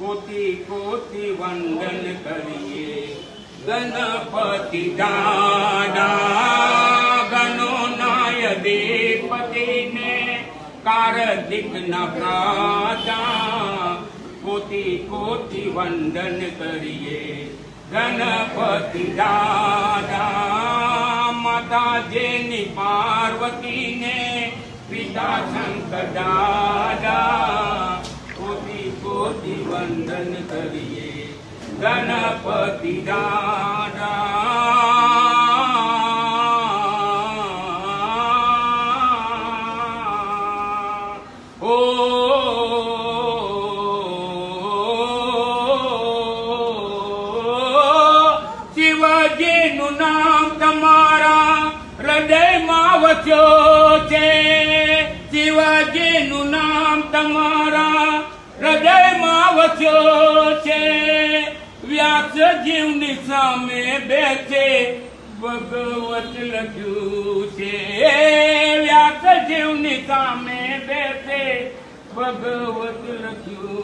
કોટી કોટી વંદન કરીએ ગણપતિ દાદા ગણો નાય દેવપતિને કાર્તિક ના પ્રાતા કોટી કોટી વંદન કરીએ ગણપતિ દાદા માતા જેની પાર્વતીને પિતા શંકર દાદા કોટી કોટી વંદન કરીએ ગણપતિ દાદા ઓ શિવજીનું નામ તમારા હૃદયમાં વસ્યો છે શિવજીનું નામ તમારા હૃદયમાં વસ્યો છે વ્યાસ જીવની સામે બેસે ભગવત લખ્યું છે વ્યાસ જીવની સામે બેસે ભગવત લખ્યું